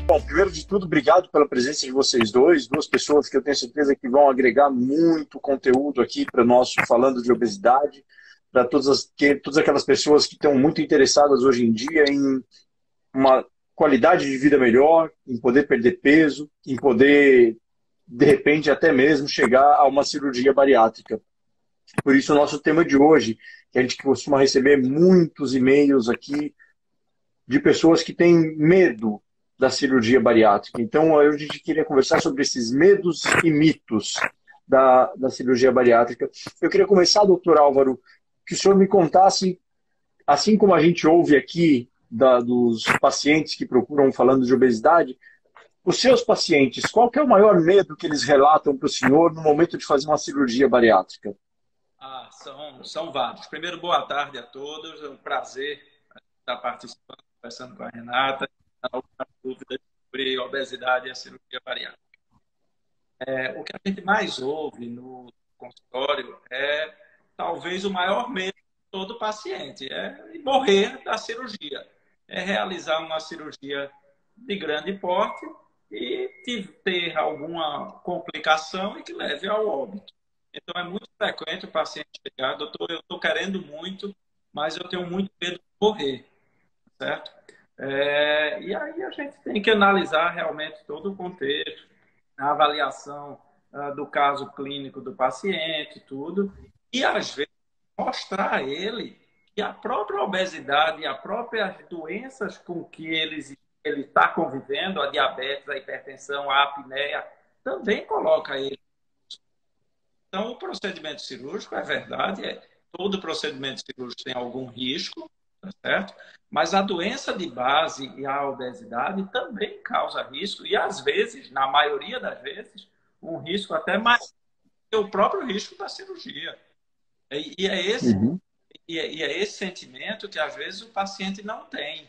Bom, primeiro de tudo, obrigado pela presença de vocês dois, duas pessoas que eu tenho certeza que vão agregar muito conteúdo aqui para nós falando de obesidade, para todas aquelas pessoas que estão muito interessadas hoje em dia em uma qualidade de vida melhor, em poder perder peso, em poder, de repente, até mesmo chegar a uma cirurgia bariátrica. Por isso, o nosso tema de hoje, que a gente costuma receber muitos e-mails aqui de pessoas que têm medo da cirurgia bariátrica. Então, a gente queria conversar sobre esses medos e mitos da cirurgia bariátrica. Eu queria começar, doutor Álvaro, que o senhor me contasse, assim como a gente ouve aqui dos pacientes que procuram falando de obesidade, os seus pacientes, qual que é o maior medo que eles relatam para o senhor no momento de fazer uma cirurgia bariátrica? São vários. Primeiro, boa tarde a todos. É um prazer estar participando, conversando com a Renata, algumas dúvidas sobre obesidade e a cirurgia bariátrica. O que a gente mais ouve no consultório é talvez o maior medo de todo paciente, é morrer da cirurgia. É realizar uma cirurgia de grande porte e ter alguma complicação e que leve ao óbito. Então, é muito frequente o paciente chegar, doutor, eu estou querendo muito, mas eu tenho muito medo de morrer, certo? E aí a gente tem que analisar realmente todo o contexto, a avaliação do caso clínico do paciente, tudo, e às vezes mostrar a ele que a própria obesidade e as próprias doenças com que ele está convivendo, a diabetes, a hipertensão, a apneia, também coloca ele. Então, o procedimento cirúrgico, é verdade, todo procedimento cirúrgico tem algum risco, tá certo? Mas a doença de base e a obesidade também causa risco e, às vezes, na maioria das vezes, um risco até mais que o próprio risco da cirurgia. E é esse, Uhum. e é esse sentimento que, às vezes, o paciente não tem.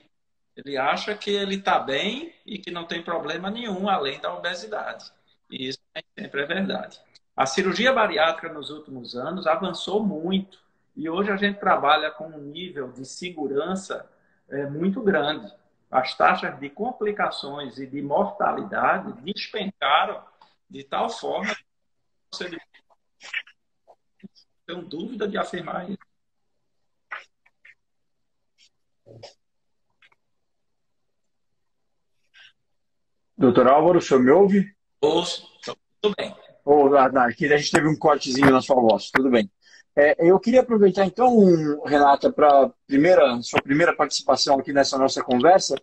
Ele acha que ele está bem e que não tem problema nenhum além da obesidade. E isso nem sempre é verdade. A cirurgia bariátrica nos últimos anos avançou muito e hoje a gente trabalha com um nível de segurança muito grande. As taxas de complicações e de mortalidade despencaram de tal forma que você não tem dúvida de afirmar isso. Doutor Álvaro, o senhor me ouve? Ouço, tudo bem. Aqui a gente teve um cortezinho na sua voz, tudo bem. Eu queria aproveitar então, Renata, para sua primeira participação aqui nessa nossa conversa,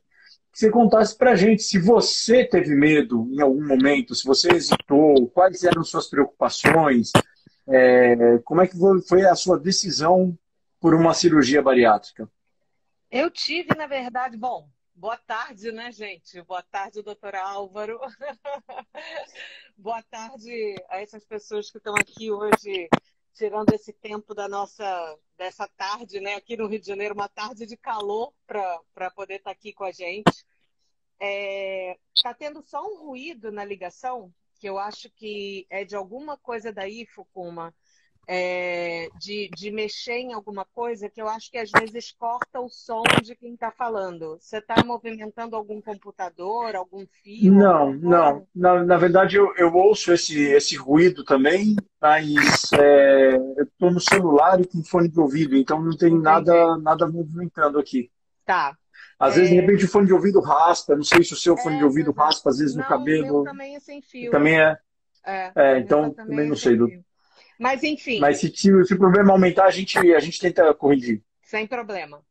que você contasse para a gente se você teve medo em algum momento, se você hesitou, quais eram suas preocupações, como é que foi a sua decisão por uma cirurgia bariátrica? Eu tive, na verdade, bom, boa tarde, né, gente? Boa tarde, doutor Álvaro. Boa tarde a essas pessoas que estão aqui hoje, tirando esse tempo dessa tarde, né? Aqui no Rio de Janeiro, uma tarde de calor para poder estar aqui com a gente. Tá tendo só um ruído na ligação, que eu acho que é de alguma coisa daí, Fukuma. De mexer em alguma coisa que eu acho que às vezes corta o som de quem está falando. Você está movimentando algum computador, algum fio, Não, alguma não. coisa? Na verdade, eu ouço esse ruído também, mas eu estou no celular e com fone de ouvido, então não tem Entendi. nada movimentando aqui. Tá. Às vezes, de repente, o fone de ouvido raspa, não sei se o seu fone de ouvido Pois é. raspa, às vezes no Não, o meu cabelo, também é sem fio. também O meu então também também é não sem sei. fio. Mas, enfim, Mas se o problema aumentar, a gente tenta corrigir. sem problema.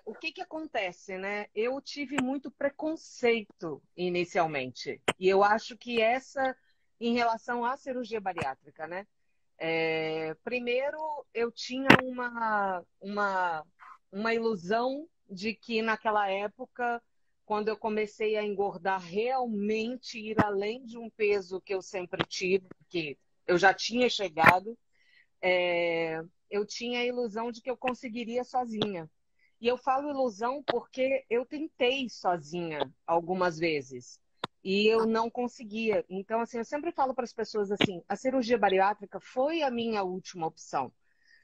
O que que acontece, né? Eu tive muito preconceito inicialmente. E eu acho que em relação à cirurgia bariátrica, né? Primeiro, eu tinha uma ilusão de que naquela época, quando eu comecei a engordar, realmente ir além de um peso que eu sempre tive, que eu já tinha chegado, eu tinha a ilusão de que eu conseguiria sozinha. E eu falo ilusão porque eu tentei sozinha algumas vezes e eu não conseguia. Então, assim, eu sempre falo para as pessoas assim, a cirurgia bariátrica foi a minha última opção.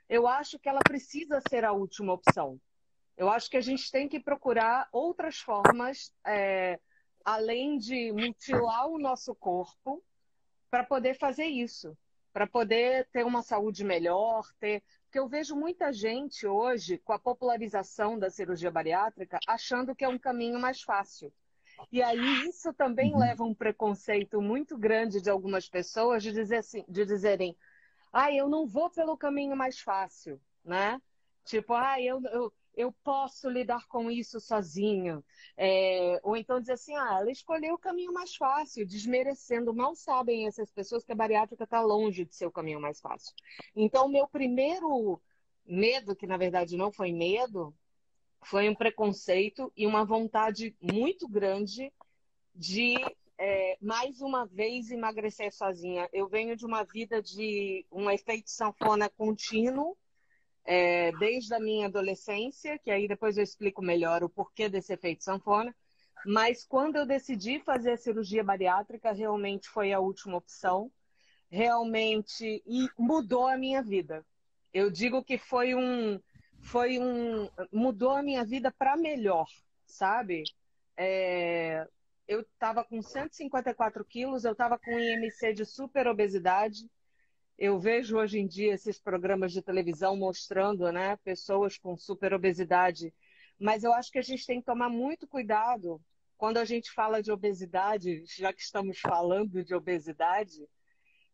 Eu acho que ela precisa ser a última opção. Eu acho que a gente tem que procurar outras formas além de mutilar o nosso corpo para poder fazer isso, para poder ter uma saúde melhor, ter... Porque eu vejo muita gente hoje, com a popularização da cirurgia bariátrica, achando que é um caminho mais fácil. E aí isso também Uhum. leva a um preconceito muito grande de algumas pessoas de dizer assim, de dizerem, eu não vou pelo caminho mais fácil, né? Tipo, eu posso lidar com isso sozinho. Ou então dizer assim, ela escolheu o caminho mais fácil, desmerecendo. Mal sabem essas pessoas que a bariátrica está longe de ser o caminho mais fácil. Então, o meu primeiro medo, que na verdade não foi medo, foi um preconceito e uma vontade muito grande de, mais uma vez, emagrecer sozinha. Eu venho de uma vida de um efeito sanfona contínuo, desde a minha adolescência, que aí depois eu explico melhor o porquê desse efeito sanfona. Mas quando eu decidi fazer a cirurgia bariátrica, realmente foi a última opção. Realmente, e mudou a minha vida. Eu digo que mudou a minha vida para melhor, sabe? Eu estava com 154 quilos, eu estava com IMC de super obesidade. Eu vejo hoje em dia esses programas de televisão mostrando, né, pessoas com super obesidade. Mas eu acho que a gente tem que tomar muito cuidado quando a gente fala de obesidade, já que estamos falando de obesidade,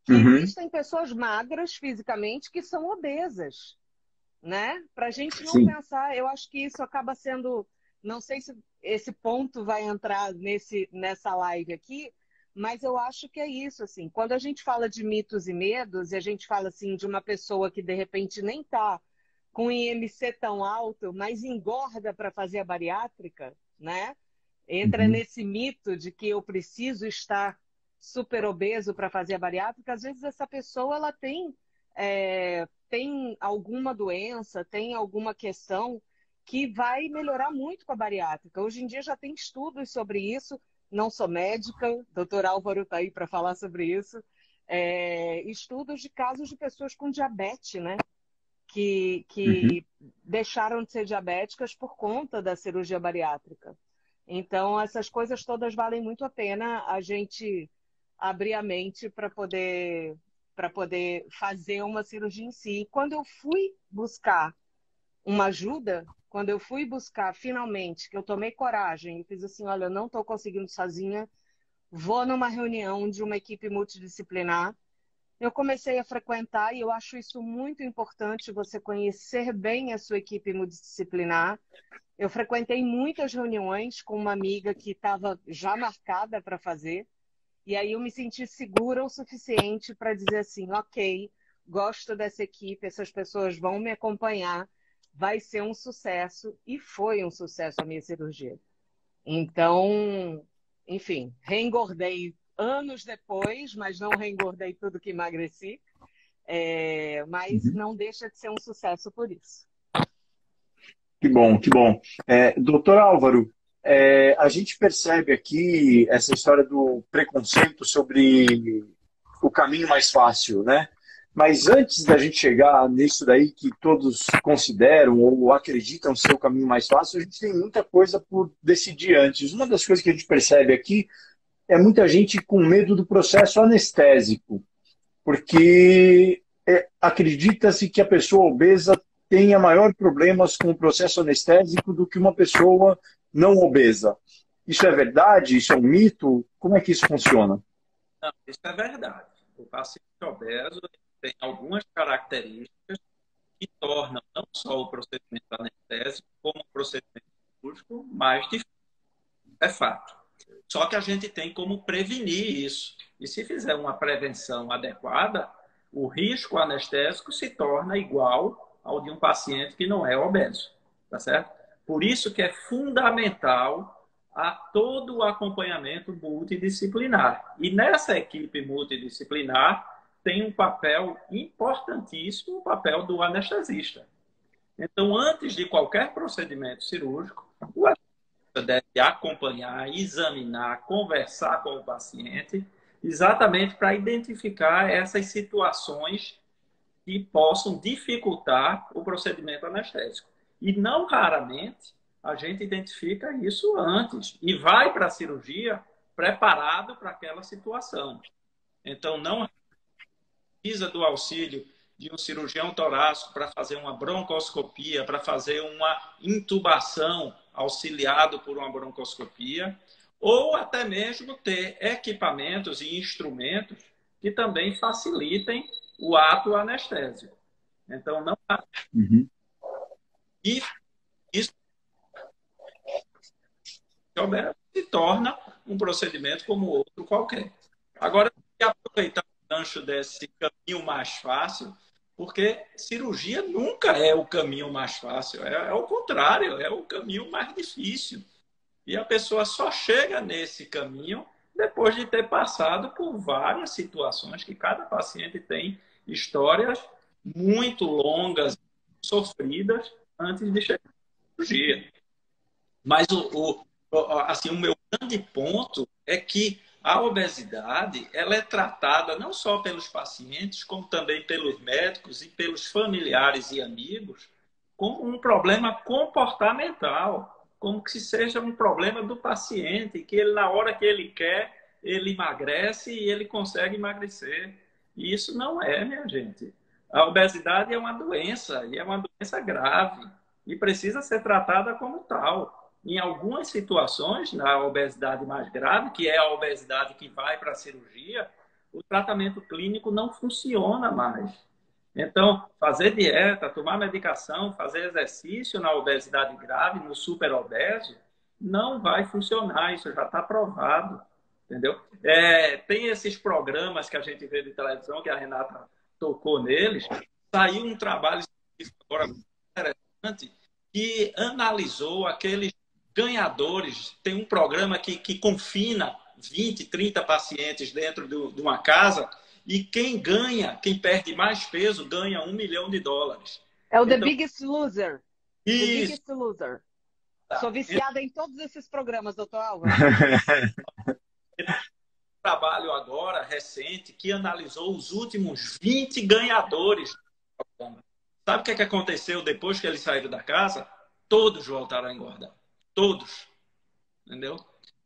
que Uhum. existem pessoas magras fisicamente que são obesas, né? Para a gente não Sim. pensar, eu acho que isso acaba sendo, não sei se esse ponto vai entrar nessa live aqui, mas eu acho que é isso, assim, quando a gente fala de mitos e medos, e a gente fala, assim, de uma pessoa que, de repente, nem está com IMC tão alto, mas engorda para fazer a bariátrica, né? Entra Uhum. nesse mito de que eu preciso estar super obeso para fazer a bariátrica, às vezes essa pessoa ela tem alguma doença, tem alguma questão que vai melhorar muito com a bariátrica. Hoje em dia já tem estudos sobre isso, não sou médica, o doutor Álvaro está aí para falar sobre isso, estudos de casos de pessoas com diabetes, né? Uhum. Que deixaram de ser diabéticas por conta da cirurgia bariátrica. Então, essas coisas todas valem muito a pena a gente abrir a mente para poder fazer uma cirurgia em si. E quando eu fui buscar uma ajuda, quando eu fui buscar finalmente, que eu tomei coragem e fiz assim, olha, eu não estou conseguindo sozinha, vou numa reunião de uma equipe multidisciplinar. Eu comecei a frequentar e eu acho isso muito importante, você conhecer bem a sua equipe multidisciplinar. Eu frequentei muitas reuniões com uma amiga que estava já marcada para fazer, e aí eu me senti segura o suficiente para dizer assim, ok, gosto dessa equipe, essas pessoas vão me acompanhar, vai ser um sucesso, e foi um sucesso a minha cirurgia. Então, enfim, reengordei anos depois, mas não reengordei tudo que emagreci, mas Uhum. não deixa de ser um sucesso por isso. Que bom, que bom. Doutor Álvaro, a gente percebe aqui essa história do preconceito sobre o caminho mais fácil, né? Mas antes da gente chegar nisso daí que todos consideram ou acreditam ser o caminho mais fácil, a gente tem muita coisa por decidir antes. Uma das coisas que a gente percebe aqui é muita gente com medo do processo anestésico, porque acredita-se que a pessoa obesa tenha maior problemas com o processo anestésico do que uma pessoa não obesa. Isso é verdade? Isso é um mito? Como é que isso funciona? Não, isso é verdade. O paciente obeso tem algumas características que tornam não só o procedimento anestésico, como o procedimento cirúrgico mais difícil. É fato. Só que a gente tem como prevenir isso. E se fizer uma prevenção adequada, o risco anestésico se torna igual ao de um paciente que não é obeso. Tá certo? Por isso que é fundamental a todo o acompanhamento multidisciplinar. E nessa equipe multidisciplinar tem um papel importantíssimo, o papel do anestesista. Então, antes de qualquer procedimento cirúrgico, o deve acompanhar, examinar, conversar com o paciente, exatamente para identificar essas situações que possam dificultar o procedimento anestésico. E não raramente, a gente identifica isso antes e vai para a cirurgia preparado para aquela situação. Então, não precisa do auxílio de um cirurgião torácico para fazer uma broncoscopia, para fazer uma intubação auxiliado por uma broncoscopia, ou até mesmo ter equipamentos e instrumentos que também facilitem o ato anestésico. Então, não há... Uhum. E isso se torna um procedimento como outro qualquer. Agora, aproveitar o gancho desse caminho mais fácil, porque cirurgia nunca é o caminho mais fácil, é o contrário, é o caminho mais difícil. E a pessoa só chega nesse caminho depois de ter passado por várias situações, que cada paciente tem histórias muito longas, sofridas, antes de chegar à cirurgia. Mas assim, o meu grande ponto é que a obesidade ela é tratada não só pelos pacientes, como também pelos médicos e pelos familiares e amigos, como um problema comportamental, como que se seja um problema do paciente, que ele, na hora que ele quer, ele emagrece e ele consegue emagrecer. E isso não é, minha gente. A obesidade é uma doença, e é uma doença grave, e precisa ser tratada como tal. Em algumas situações, na obesidade mais grave, que é a obesidade que vai para a cirurgia, o tratamento clínico não funciona mais. Então, fazer dieta, tomar medicação, fazer exercício na obesidade grave, no superobeso, não vai funcionar, isso já está provado, entendeu? Tem esses programas que a gente vê de televisão, que a Renata tocou neles, saiu um trabalho agora muito interessante que analisou aqueles ganhadores. Tem um programa que confina 20, 30 pacientes dentro de uma casa e quem ganha, quem perde mais peso, ganha $1 milhão. É o The Biggest Loser. The Isso. Biggest Loser. Sou viciada em todos esses programas, doutor Álvaro. Trabalho agora, recente, que analisou os últimos 20 ganhadores. Sabe o que aconteceu depois que eles saíram da casa? Todos voltaram a engordar. Todos. Entendeu?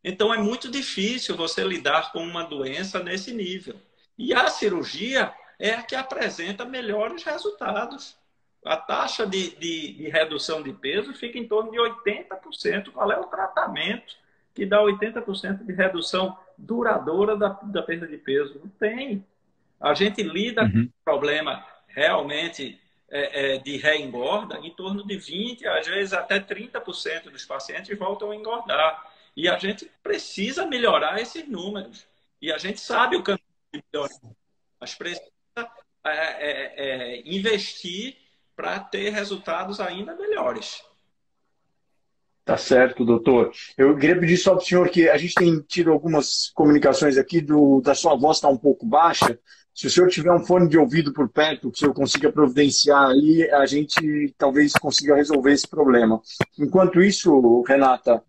Então é muito difícil você lidar com uma doença nesse nível. E a cirurgia é a que apresenta melhores resultados. A taxa de redução de peso fica em torno de 80%. Qual é o tratamento que dá 80% de redução duradoura da perda de peso? Não tem. A gente lida com o problema realmente de reengorda em torno de 20%, às vezes até 30% dos pacientes voltam a engordar. E a gente precisa melhorar esses números. E a gente sabe o caminho de melhorar, mas precisa investir para ter resultados ainda melhores. Tá certo, doutor. Eu queria pedir só para o senhor que a gente tem tido algumas comunicações aqui da sua voz está um pouco baixa. Se o senhor tiver um fone de ouvido por perto, que o senhor consiga providenciar ali, a gente talvez consiga resolver esse problema. Enquanto isso, Renata,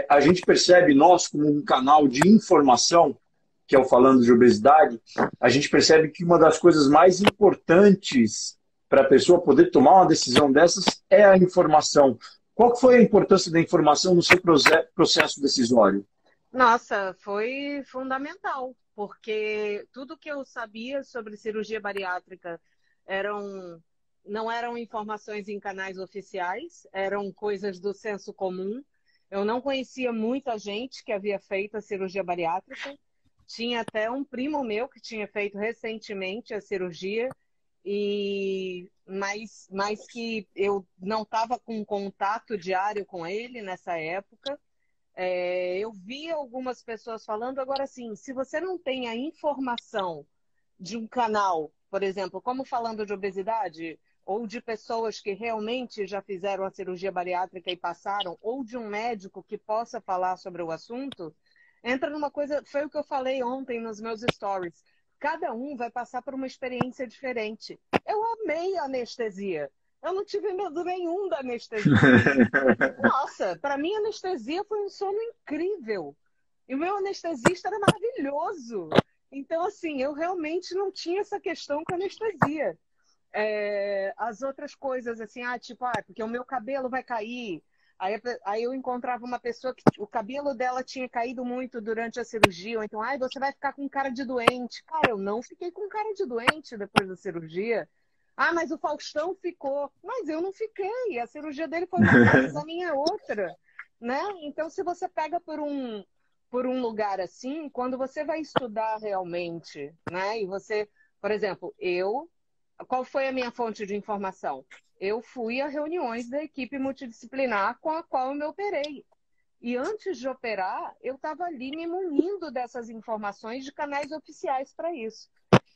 a gente percebe nós como um canal de informação, que é o Falando de Obesidade, a gente percebe que uma das coisas mais importantes para a pessoa poder tomar uma decisão dessas é a informação. Qual que foi a importância da informação no seu processo decisório? Nossa, foi fundamental, porque tudo que eu sabia sobre cirurgia bariátrica não eram informações em canais oficiais, eram coisas do senso comum. Eu não conhecia muita gente que havia feito a cirurgia bariátrica. Tinha até um primo meu que tinha feito recentemente a cirurgia, mas que eu não estava com contato diário com ele nessa época. Eu vi algumas pessoas falando, agora sim, se você não tem a informação de um canal, por exemplo, como falando de obesidade, ou de pessoas que realmente já fizeram a cirurgia bariátrica e passaram, ou de um médico que possa falar sobre o assunto, entra numa coisa, foi o que eu falei ontem nos meus stories. Cada um vai passar por uma experiência diferente. Eu amei a anestesia. Eu não tive medo nenhum da anestesia. Nossa, para mim a anestesia foi um sono incrível. E o meu anestesista era maravilhoso. Então, assim, eu realmente não tinha essa questão com a anestesia. As outras coisas, assim, porque o meu cabelo vai cair, Aí eu encontrava uma pessoa que o cabelo dela tinha caído muito durante a cirurgia, ou então, ai, você vai ficar com cara de doente. Cara, eu não fiquei com cara de doente depois da cirurgia. Ah, mas o Faustão ficou. Mas eu não fiquei. A cirurgia dele foi uma coisa, a minha é outra, né? Então, se você pega por um lugar assim, quando você vai estudar realmente, né? E você, por exemplo, qual foi a minha fonte de informação? Eu fui a reuniões da equipe multidisciplinar com a qual eu me operei. E antes de operar, eu estava ali me munindo dessas informações de canais oficiais para isso.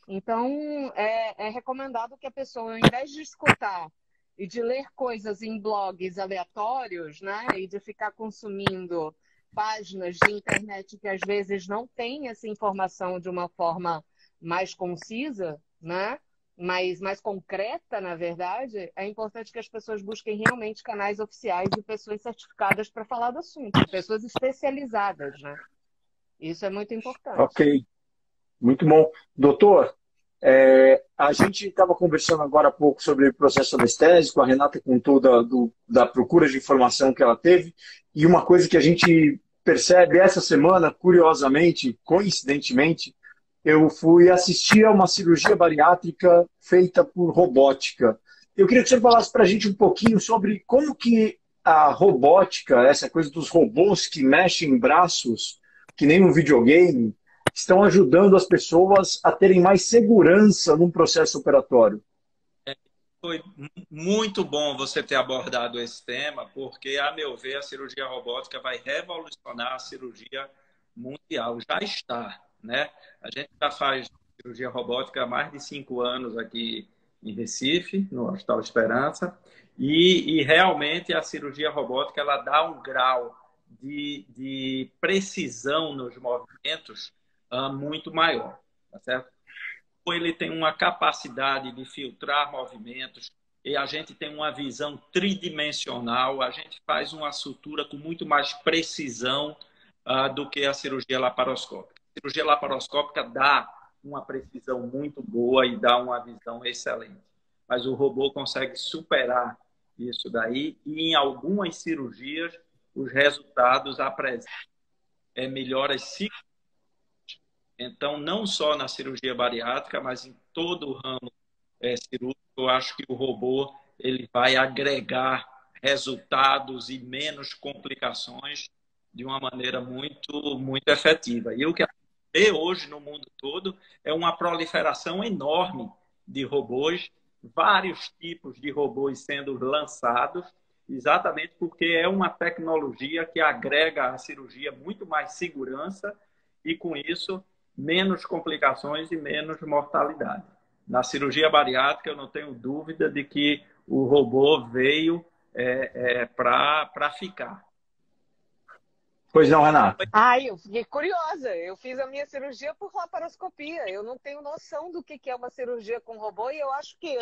Então, é recomendado que a pessoa, ao invés de escutar e de ler coisas em blogs aleatórios, né, e de ficar consumindo páginas de internet que às vezes não têm essa informação de uma forma mais concisa, né, mais concreta, na verdade, é importante que as pessoas busquem realmente canais oficiais e pessoas certificadas para falar do assunto, pessoas especializadas, né? Isso é muito importante. Ok, muito bom. Doutor, a gente estava conversando agora há pouco sobre o processo anestésico, a Renata contou da procura de informação que ela teve, e uma coisa que a gente percebe essa semana, curiosamente, coincidentemente, eu fui assistir a uma cirurgia bariátrica feita por robótica. Eu queria que você falasse para a gente um pouquinho sobre como que a robótica, essa coisa dos robôs que mexem em braços, que nem um videogame, estão ajudando as pessoas a terem mais segurança num processo operatório. Foi muito bom você ter abordado esse tema, porque, a meu ver, a cirurgia robótica vai revolucionar a cirurgia mundial. Já está, né? A gente já faz cirurgia robótica há mais de 5 anos aqui em Recife, no Hospital Esperança, e realmente a cirurgia robótica ela dá um grau de precisão nos movimentos muito maior, tá certo? Ele tem uma capacidade de filtrar movimentos e a gente tem uma visão tridimensional, a gente faz uma sutura com muito mais precisão do que a cirurgia laparoscópica. A cirurgia laparoscópica dá uma precisão muito boa e dá uma visão excelente, mas o robô consegue superar isso daí e em algumas cirurgias os resultados apresentam melhoras significativas. Então, não só na cirurgia bariátrica, mas em todo o ramo cirúrgico, eu acho que o robô ele vai agregar resultados e menos complicações de uma maneira muito efetiva. E o que a gente vê hoje no mundo todo é uma proliferação enorme de robôs, vários tipos de robôs sendo lançados, exatamente porque é uma tecnologia que agrega à cirurgia muito mais segurança e, com isso, menos complicações e menos mortalidade. Na cirurgia bariátrica, eu não tenho dúvida de que o robô veio para ficar. Pois não, Renata? Eu fiquei curiosa. Eu fiz a minha cirurgia por laparoscopia. Eu não tenho noção do que é uma cirurgia com robô e eu acho que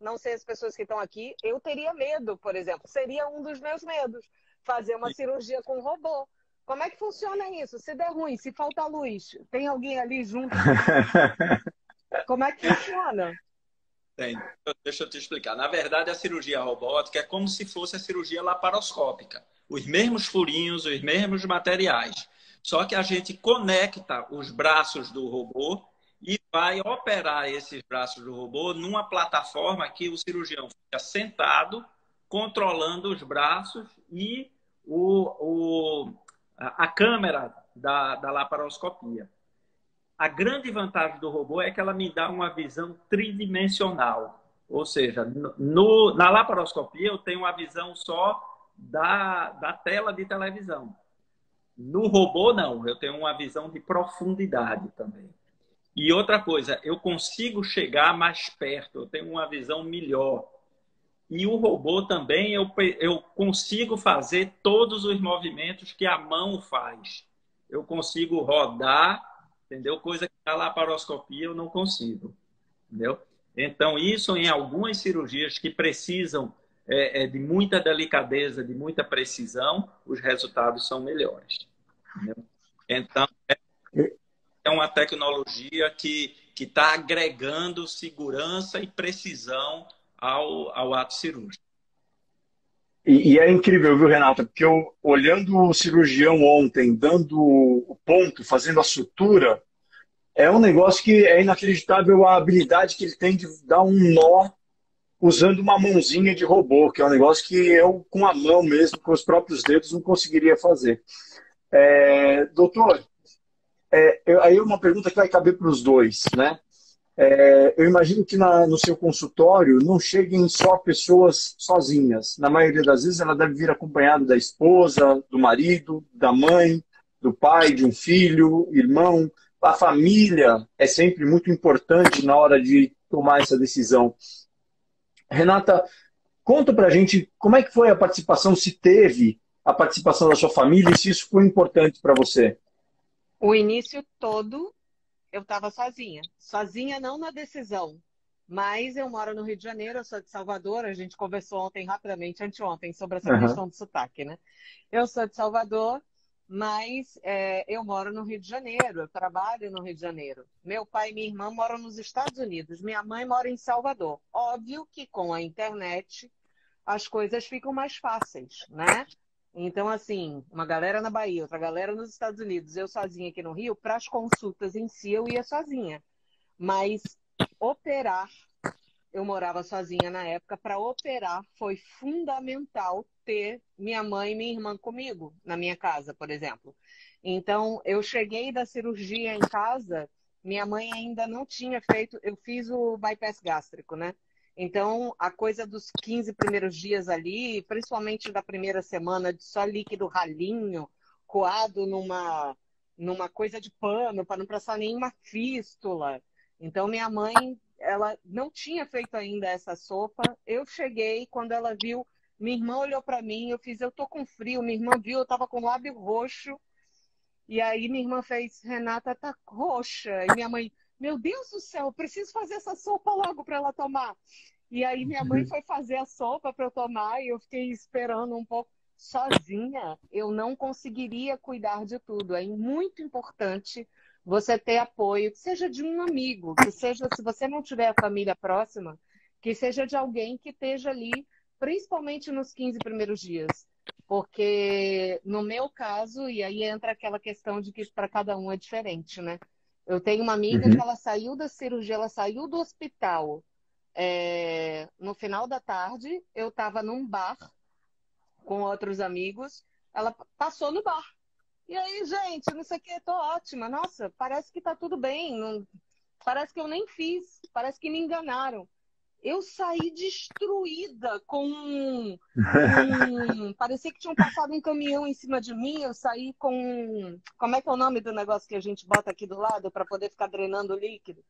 não sei as pessoas que estão aqui, eu teria medo, por exemplo. Seria um dos meus medos, fazer uma cirurgia com robô. Como é que funciona isso? Se der ruim, se faltar luz, tem alguém ali junto? Como é que funciona? Tem. Deixa eu te explicar. Na verdade, a cirurgia robótica é como se fosse a cirurgia laparoscópica. Os mesmos furinhos, os mesmos materiais. Só que a gente conecta os braços do robô e vai operar esses braços do robô numa plataforma que o cirurgião fica sentado, controlando os braços e a câmera da laparoscopia. A grande vantagem do robô é que ela me dá uma visão tridimensional. Ou seja, na laparoscopia eu tenho uma visão só da tela de televisão. No robô, não. Eu tenho uma visão de profundidade também. E outra coisa, eu consigo chegar mais perto. Eu tenho uma visão melhor. E o robô também, eu consigo fazer todos os movimentos que a mão faz. Eu consigo rodar, entendeu? Coisa que na laparoscopia eu não consigo, entendeu? Então, isso em algumas cirurgias que precisam de muita delicadeza, de muita precisão, os resultados são melhores, entendeu? Então, é uma tecnologia que está agregando segurança e precisão ao ato cirúrgico. E é incrível, viu, Renata? Porque eu, olhando o cirurgião ontem, dando o ponto, fazendo a sutura, é um negócio que é inacreditável a habilidade que ele tem de dar um nó usando uma mãozinha de robô, que é um negócio que eu, com a mão mesmo, com os próprios dedos, não conseguiria fazer. Doutor, aí uma pergunta que vai caber para os dois, né? Eu imagino que no seu consultório não cheguem só pessoas sozinhas. Na maioria das vezes ela deve vir acompanhada da esposa, do marido, da mãe, do pai, de um filho, irmão. A família é sempre muito importante na hora de tomar essa decisão. Renata, conta pra gente como é que foi a participação, se teve a participação da sua família e se isso foi importante para você. O início todo eu estava sozinha. Sozinha não na decisão, mas eu moro no Rio de Janeiro, eu sou de Salvador, a gente conversou ontem rapidamente, anteontem, sobre essa Aham. questão do sotaque, né? Eu sou de Salvador, mas eu moro no Rio de Janeiro, eu trabalho no Rio de Janeiro. Meu pai e minha irmã moram nos Estados Unidos, minha mãe mora em Salvador. Óbvio que com a internet as coisas ficam mais fáceis, né? Então, assim, uma galera na Bahia, outra galera nos Estados Unidos, eu sozinha aqui no Rio, para as consultas em si eu ia sozinha. Mas operar, eu morava sozinha na época, para operar foi fundamental ter minha mãe e minha irmã comigo, na minha casa, por exemplo. Então, eu cheguei da cirurgia em casa, minha mãe ainda não tinha feito, eu fiz o bypass gástrico, né? Então, a coisa dos 15 primeiros dias ali, principalmente da primeira semana, de só líquido ralinho, coado numa coisa de pano, para não passar nenhuma fístula. Então, minha mãe, ela não tinha feito ainda essa sopa. Eu cheguei, quando ela viu, minha irmã olhou para mim, eu tô com frio. Minha irmã viu, eu tava com o lábio roxo. E aí minha irmã fez, Renata tá roxa. E minha mãe, meu Deus do céu, eu preciso fazer essa sopa logo para ela tomar. E aí minha mãe foi fazer a sopa para eu tomar e eu fiquei esperando um pouco. Sozinha, eu não conseguiria cuidar de tudo. É muito importante você ter apoio, que seja de um amigo, que seja, se você não tiver a família próxima, que seja de alguém que esteja ali, principalmente nos 15 primeiros dias. Porque no meu caso, e aí entra aquela questão de que para cada um é diferente, né? Eu tenho uma amiga que Uhum. ela saiu da cirurgia, ela saiu do hospital no final da tarde, eu estava num bar com outros amigos, ela passou no bar. E aí, gente, não sei o que, tô ótima. Nossa, parece que tá tudo bem. Parece que eu nem fiz, parece que me enganaram. Eu saí destruída parecia que tinham passado um caminhão em cima de mim. Eu saí com. Como é que é o nome do negócio que a gente bota aqui do lado para poder ficar drenando o líquido?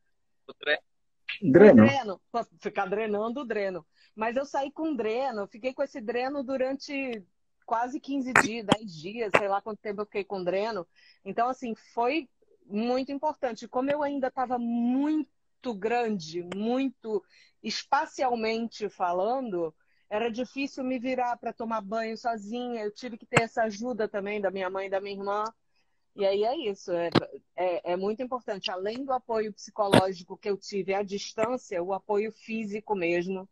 Um Dreno. dreno, pra ficar drenando o dreno. Mas eu saí com dreno, fiquei com esse dreno durante quase 15 dias, 10 dias, sei lá quanto tempo eu fiquei com dreno. Então, assim, foi muito importante. Como eu ainda estava muito grande, muito espacialmente falando, era difícil me virar para tomar banho sozinha. Eu tive que ter essa ajuda também da minha mãe e da minha irmã. E aí é isso, é muito importante. Além do apoio psicológico que eu tive à distância, o apoio físico mesmo,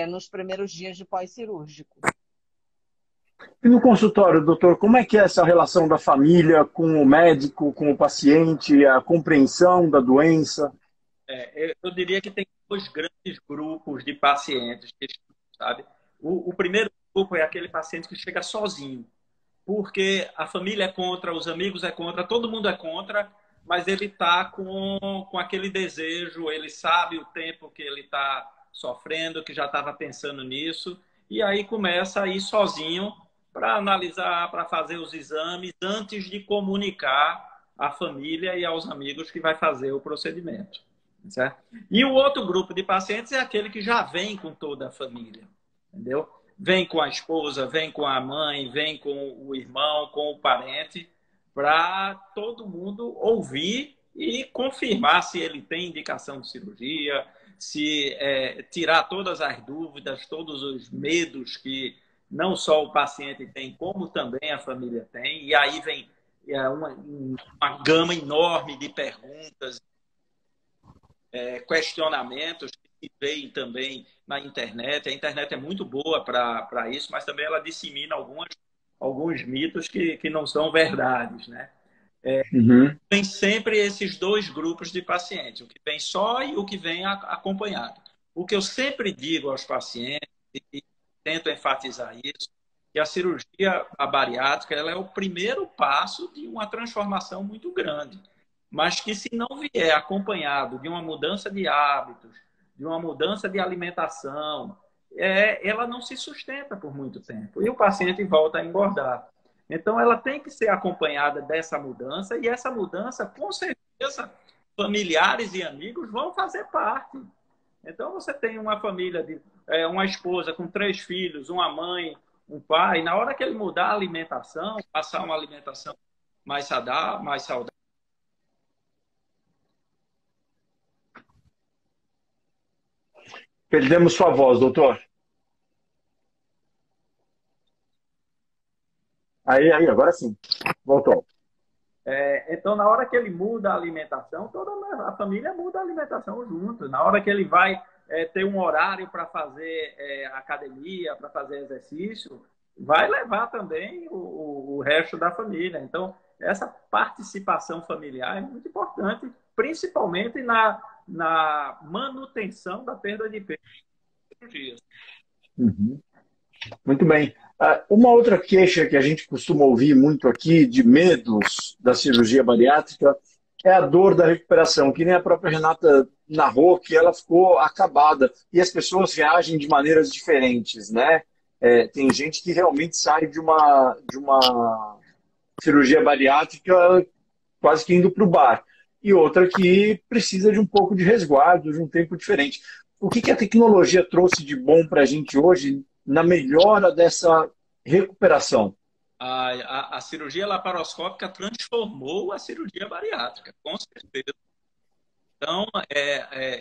nos primeiros dias de pós-cirúrgico. E no consultório, doutor, como é que é essa relação da família com o médico, com o paciente, a compreensão da doença? Eu diria que tem dois grandes grupos de pacientes, sabe? O primeiro grupo é aquele paciente que chega sozinho, porque a família é contra, os amigos é contra, todo mundo é contra, mas ele está com aquele desejo, ele sabe o tempo que ele está sofrendo, que já estava pensando nisso, e aí começa a ir sozinho para analisar, para fazer os exames, antes de comunicar à família e aos amigos que vai fazer o procedimento. Certo? E o outro grupo de pacientes é aquele que já vem com toda a família, entendeu? Vem com a esposa, vem com a mãe, vem com o irmão, com o parente, para todo mundo ouvir e confirmar se ele tem indicação de cirurgia, se tirar todas as dúvidas, todos os medos que não só o paciente tem, como também a família tem. E aí vem uma gama enorme de perguntas, questionamentos que se vê também na internet. A internet é muito boa para isso, mas também ela dissemina alguns mitos que não são verdades, né? Uhum. Tem sempre esses dois grupos de pacientes, o que vem só e o que vem acompanhado. O que eu sempre digo aos pacientes, e tento enfatizar isso, que a cirurgia bariátrica ela é o primeiro passo de uma transformação muito grande, mas que se não vier acompanhado de uma mudança de hábitos, de uma mudança de alimentação, ela não se sustenta por muito tempo e o paciente volta a engordar. Então, ela tem que ser acompanhada dessa mudança, e essa mudança, com certeza, familiares e amigos vão fazer parte. Então, você tem uma família, uma esposa com 3 filhos, uma mãe, um pai, na hora que ele mudar a alimentação, passar uma alimentação mais saudável. Perdemos sua voz, doutor. Aí, agora sim. Voltou. Então, na hora que ele muda a alimentação, toda a família muda a alimentação junto. Na hora que ele vai ter um horário para fazer academia, para fazer exercício, vai levar também o resto da família. Então, essa participação familiar é muito importante, principalmente na manutenção da perda de peso nos dias. Uhum. Muito bem. Uma outra queixa que a gente costuma ouvir muito aqui de medos da cirurgia bariátrica é a dor da recuperação, que nem a própria Renata narrou, que ela ficou acabada. E as pessoas reagem de maneiras diferentes, né? Tem gente que realmente sai de uma cirurgia bariátrica quase que indo para o bar. E outra que precisa de um pouco de resguardo, de um tempo diferente. O que a tecnologia trouxe de bom para a gente hoje na melhora dessa recuperação? A cirurgia laparoscópica transformou a cirurgia bariátrica, com certeza. Então,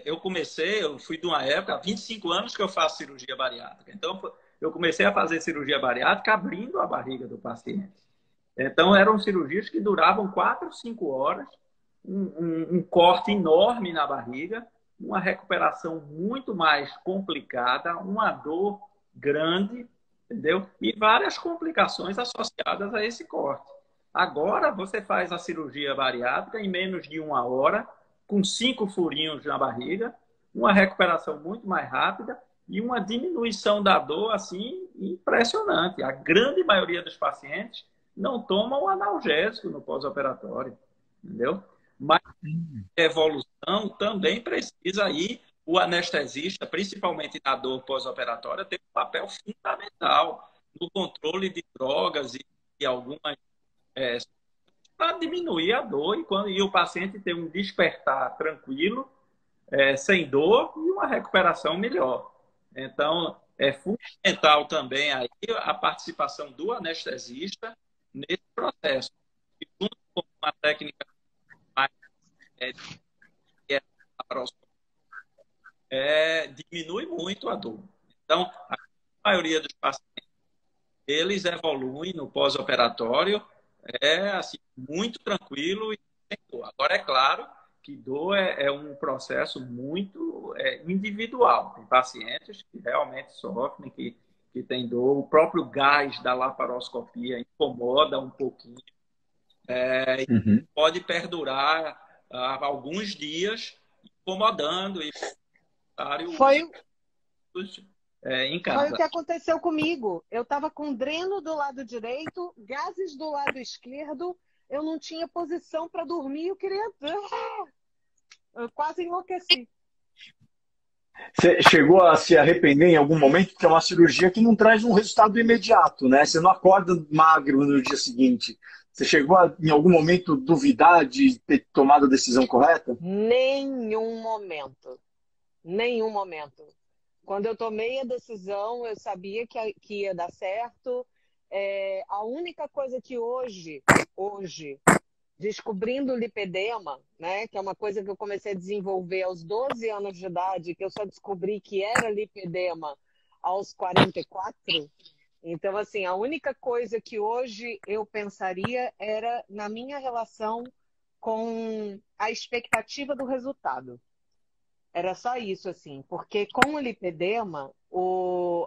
eu fui de uma época, há 25 anos que eu faço cirurgia bariátrica. Então, eu comecei a fazer cirurgia bariátrica abrindo a barriga do paciente. Então, eram cirurgias que duravam 4, 5 horas, um corte enorme na barriga, uma recuperação muito mais complicada, uma dor grande, entendeu? E várias complicações associadas a esse corte. Agora, você faz a cirurgia bariátrica em menos de 1 hora, com 5 furinhos na barriga, uma recuperação muito mais rápida e uma diminuição da dor, assim, impressionante. A grande maioria dos pacientes não tomam analgésico no pós-operatório, entendeu? Mas a evolução também precisa aí, o anestesista, principalmente na dor pós-operatória, tem um papel fundamental no controle de drogas e algumas para diminuir a dor e o paciente ter um despertar tranquilo, sem dor e uma recuperação melhor. Então, é fundamental também aí a participação do anestesista nesse processo. E junto com uma técnica mais diminui muito a dor. Então, a maioria dos pacientes, eles evoluem no pós-operatório, assim, muito tranquilo e sem dor. Agora, é claro que dor é um processo muito individual. Tem pacientes que realmente sofrem, que têm dor. O próprio gás da laparoscopia incomoda um pouquinho. Uhum. Pode perdurar alguns dias, incomodando e Foi em o casa. que aconteceu comigo. Eu estava com dreno do lado direito, gases do lado esquerdo, eu não tinha posição para dormir, eu queria... Eu quase enlouqueci. Você chegou a se arrepender em algum momento? Porque é uma cirurgia que não traz um resultado imediato, né? Você não acorda magro no dia seguinte. Você chegou a, em algum momento, duvidar de ter tomado a decisão correta? Nenhum momento. Nenhum momento. Quando eu tomei a decisão, eu sabia que ia dar certo. A única coisa que hoje, descobrindo o lipedema, né, que é uma coisa que eu comecei a desenvolver aos 12 anos de idade, que eu só descobri que era lipedema aos 44. Então, assim, a única coisa que hoje eu pensaria era na minha relação com a expectativa do resultado. Era só isso, assim, porque com o lipedema,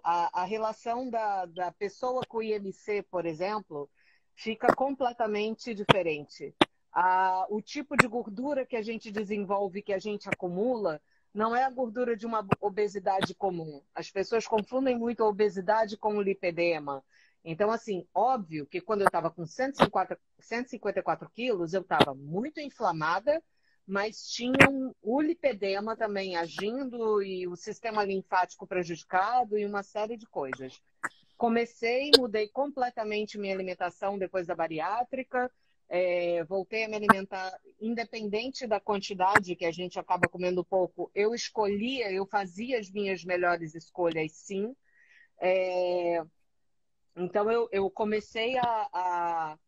a relação da pessoa com o IMC, por exemplo, fica completamente diferente. O tipo de gordura que a gente desenvolve, que a gente acumula, não é a gordura de uma obesidade comum. As pessoas confundem muito a obesidade com o lipedema. Então, assim, óbvio que quando eu estava com 154 quilos, eu estava muito inflamada, mas tinha o lipedema também agindo e o sistema linfático prejudicado e uma série de coisas. Mudei completamente minha alimentação depois da bariátrica, voltei a me alimentar independente da quantidade, que a gente acaba comendo pouco. Eu fazia as minhas melhores escolhas, sim. Então, eu comecei a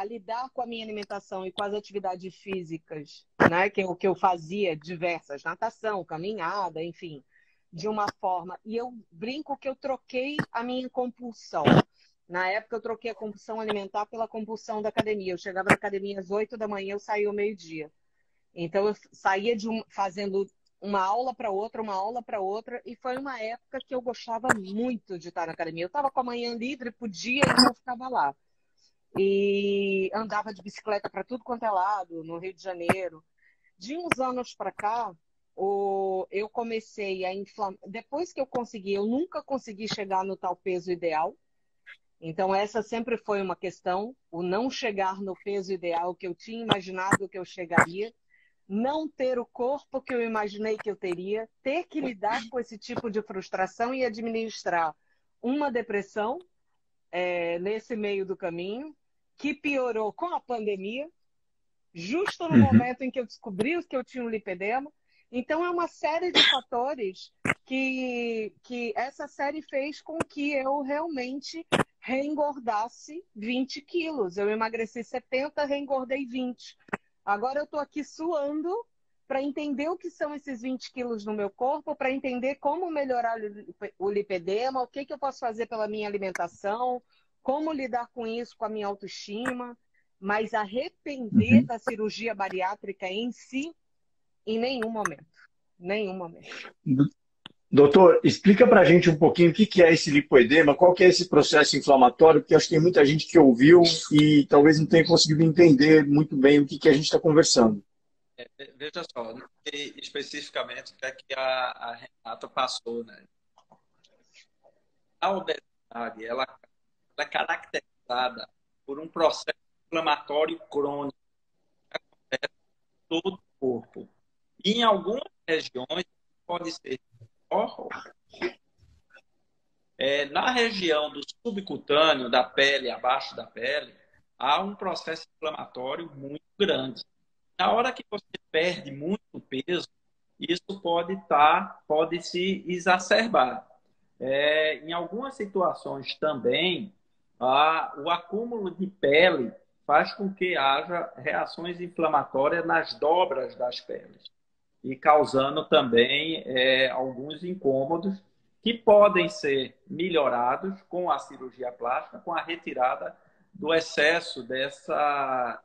lidar com a minha alimentação e com as atividades físicas, né, que eu fazia diversas, natação, caminhada, enfim, de uma forma. E eu brinco que eu troquei a minha compulsão. Na época, eu troquei a compulsão alimentar pela compulsão da academia. Eu chegava na academia às 8 da manhã, eu saía ao meio-dia. Então, eu saía fazendo uma aula para outra, e foi uma época que eu gostava muito de estar na academia. Eu estava com a manhã livre, podia, então eu ficava lá. E andava de bicicleta para tudo quanto é lado, no Rio de Janeiro. De uns anos para cá, eu comecei a inflamar. Depois que eu nunca consegui chegar no tal peso ideal. Então, essa sempre foi uma questão, o não chegar no peso ideal que eu tinha imaginado que eu chegaria, não ter o corpo que eu imaginei que eu teria, ter que lidar com esse tipo de frustração e administrar uma depressão nesse meio do caminho, que piorou com a pandemia, justo no momento em que eu descobri que eu tinha um lipedema. Então, é uma série de fatores que essa série fez com que eu realmente reengordasse 20 quilos. Eu emagreci 70, reengordei 20. Agora eu estou aqui suando para entender o que são esses 20 quilos no meu corpo, para entender como melhorar o lipedema, o que eu posso fazer pela minha alimentação, como lidar com isso, com a minha autoestima. Mas arrepender da cirurgia bariátrica em si, em nenhum momento. Nenhum momento. Doutor, explica para a gente um pouquinho o que é esse lipoedema, qual que é esse processo inflamatório, porque acho que tem muita gente que ouviu e talvez não tenha conseguido entender muito bem o que a gente está conversando. Veja só, não sei especificamente o que é que a Renata passou, né? A obesidade, ela é caracterizada por um processo inflamatório crônico que acontece em todo o corpo. E em algumas regiões pode ser maior. Na região do subcutâneo, da pele, abaixo da pele, há um processo inflamatório muito grande. Na hora que você perde muito peso, isso pode se exacerbar. Em algumas situações também, o acúmulo de pele faz com que haja reações inflamatórias nas dobras das peles e causando também alguns incômodos que podem ser melhorados com a cirurgia plástica, com a retirada do excesso dessa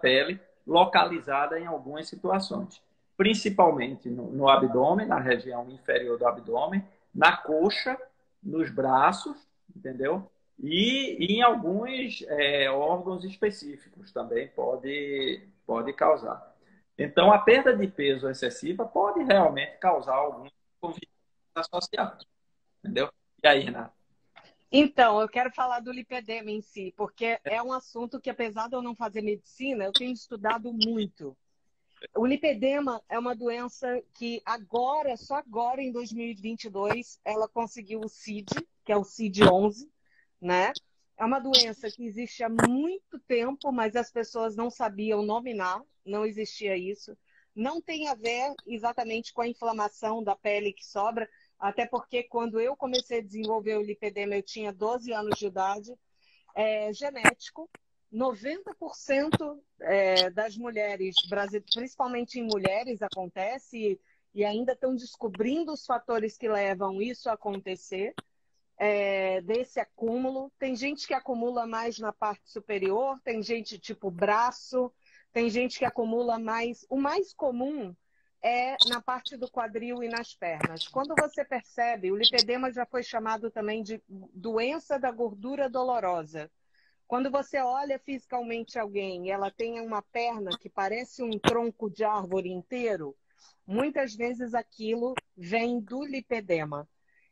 pele localizada em algumas situações, principalmente no abdômen, na região inferior do abdômen, na coxa, nos braços, entendeu? E em alguns órgãos específicos também pode causar. Então, a perda de peso excessiva pode realmente causar alguns conflitos associados, entendeu? E aí, Renato? Então, eu quero falar do lipedema em si, porque é um assunto que, apesar de eu não fazer medicina, eu tenho estudado muito. O lipedema é uma doença que agora, só agora em 2022, ela conseguiu o CID, que é o CID-11, né? É uma doença que existe há muito tempo, mas as pessoas não sabiam nominar, não existia isso. Não tem a ver exatamente com a inflamação da pele que sobra, até porque quando eu comecei a desenvolver o lipedema, eu tinha 12 anos de idade, genético. 90% das mulheres, principalmente em mulheres, acontece e ainda estão descobrindo os fatores que levam isso a acontecer, desse acúmulo. Tem gente que acumula mais na parte superior, tem gente tipo braço, tem gente que acumula mais. O mais comum é na parte do quadril e nas pernas. Quando você percebe, o lipedema já foi chamado também de doença da gordura dolorosa. Quando você olha fisicamente alguém e ela tem uma perna que parece um tronco de árvore inteiro, muitas vezes aquilo vem do lipedema.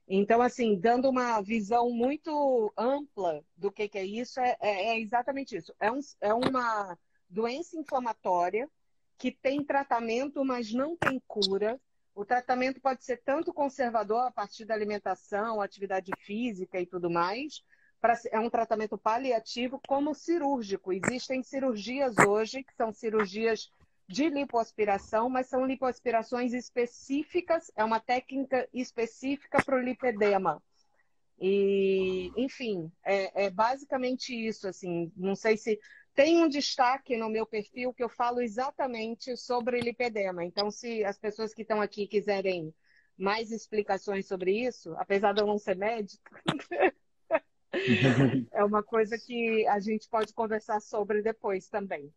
Então, assim, dando uma visão muito ampla do que é isso, é exatamente isso. É uma doença inflamatória que tem tratamento, mas não tem cura. O tratamento pode ser tanto conservador, a partir da alimentação, atividade física e tudo mais, é um tratamento paliativo, como cirúrgico. Existem cirurgias hoje, que são cirurgias de lipoaspiração, mas são lipoaspirações específicas, é uma técnica específica para o lipedema. E, enfim, é basicamente isso, assim, não sei se tem um destaque no meu perfil que eu falo exatamente sobre lipedema. Então, se as pessoas que estão aqui quiserem mais explicações sobre isso, apesar de eu não ser médico, é uma coisa que a gente pode conversar sobre depois também.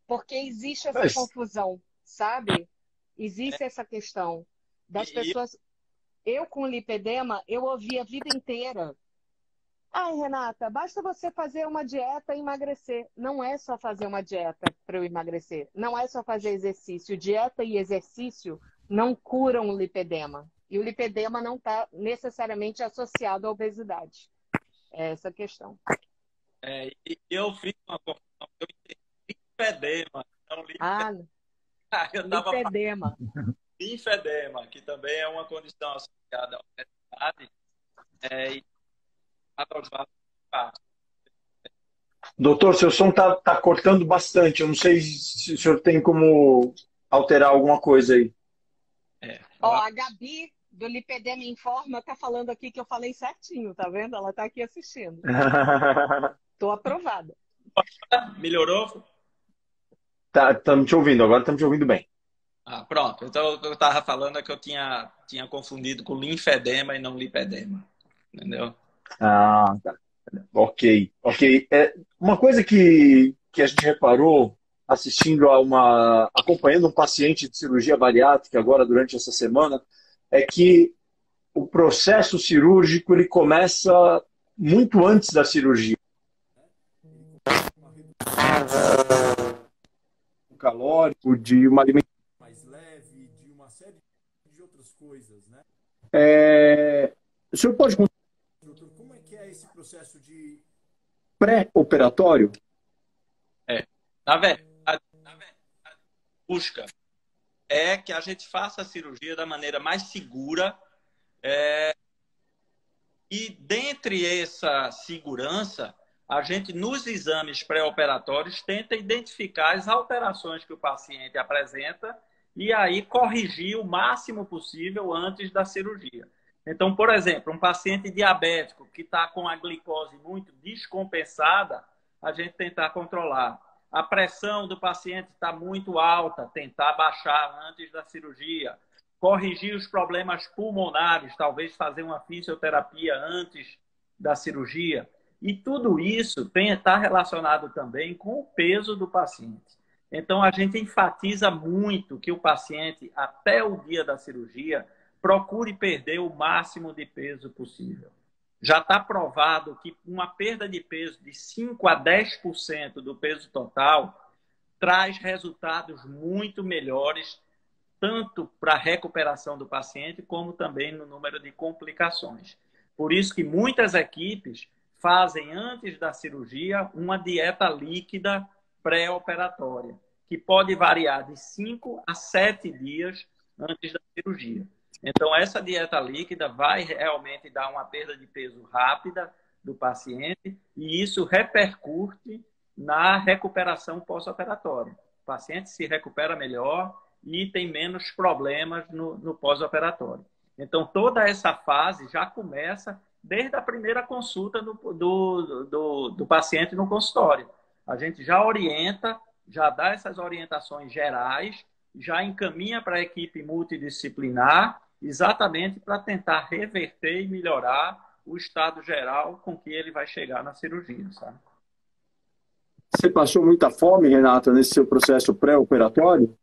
Porque existe essa confusão, sabe? Existe essa questão das pessoas. Eu, com lipedema, eu ouvi a vida inteira. Ai, Renata, basta você fazer uma dieta e emagrecer. Não é só fazer uma dieta para eu emagrecer. Não é só fazer exercício. Dieta e exercício não curam o lipedema. E o lipedema não está necessariamente associado à obesidade. É essa a questão. E eu fiz uma confusão. Eu entendi lipedema. Não, eu tava lipedema. Linfedema, que também é uma condição associada à obesidade. E aos vasos. Doutor, seu som tá cortando bastante. Eu não sei se o senhor tem como alterar alguma coisa aí. A Gabi, do Lipedema Informa, tá falando aqui que eu falei certinho, tá vendo? Ela tá aqui assistindo. Tô aprovada. Melhorou? Estamos te ouvindo, agora estamos te ouvindo bem. Pronto. Então, o que eu estava falando é que eu tinha confundido com linfedema e não lipedema. Entendeu? Tá. Ok. Uma coisa que a gente reparou assistindo acompanhando um paciente de cirurgia bariátrica agora durante essa semana é que o processo cirúrgico ele começa muito antes da cirurgia. Um calórico, de uma alimentação mais leve, de uma série de outras coisas, né? O senhor pode contar, doutor, como é que é esse processo de pré-operatório? Na verdade, busca é que a gente faça a cirurgia da maneira mais segura e dentre essa segurança, a gente nos exames pré-operatórios tenta identificar as alterações que o paciente apresenta e aí corrigir o máximo possível antes da cirurgia. Então, por exemplo, um paciente diabético que está com a glicose muito descompensada, a gente tentar controlar. A pressão do paciente está muito alta, tentar baixar antes da cirurgia. Corrigir os problemas pulmonares, talvez fazer uma fisioterapia antes da cirurgia. E tudo isso está relacionado também com o peso do paciente. Então, a gente enfatiza muito que o paciente, até o dia da cirurgia, procure perder o máximo de peso possível. Já está provado que uma perda de peso de 5 a 10% do peso total traz resultados muito melhores, tanto para a recuperação do paciente, como também no número de complicações. Por isso que muitas equipes fazem, antes da cirurgia, uma dieta líquida pré-operatória, que pode variar de 5 a 7 dias antes da cirurgia. Então, essa dieta líquida vai realmente dar uma perda de peso rápida do paciente e isso repercute na recuperação pós-operatória. O paciente se recupera melhor e tem menos problemas no pós-operatório. Então, toda essa fase já começa desde a primeira consulta do paciente no consultório. A gente já orienta, já dá essas orientações gerais, já encaminha para a equipe multidisciplinar, exatamente para tentar reverter e melhorar o estado geral com que ele vai chegar na cirurgia, sabe? Você passou muita fome, Renata, nesse seu processo pré-operatório?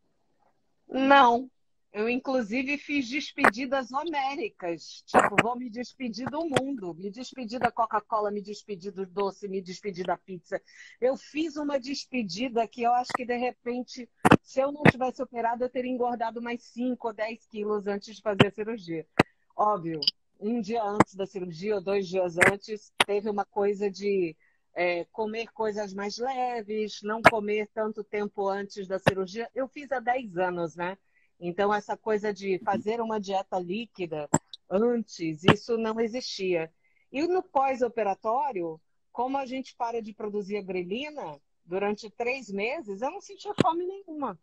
Não, Eu, inclusive, fiz despedidas homéricas. Tipo, vou me despedir do mundo. Me despedir da Coca-Cola, me despedir do doce, me despedir da pizza. Eu fiz uma despedida que eu acho que, de repente, se eu não tivesse operado, eu teria engordado mais 5 ou 10 quilos antes de fazer a cirurgia. Óbvio, um dia antes da cirurgia ou 2 dias antes, teve uma coisa de comer coisas mais leves, não comer tanto tempo antes da cirurgia. Eu fiz há 10 anos, né? Então, essa coisa de fazer uma dieta líquida antes, isso não existia. E no pós-operatório, como a gente para de produzir a grelina, durante 3 meses, eu não sentia fome nenhuma.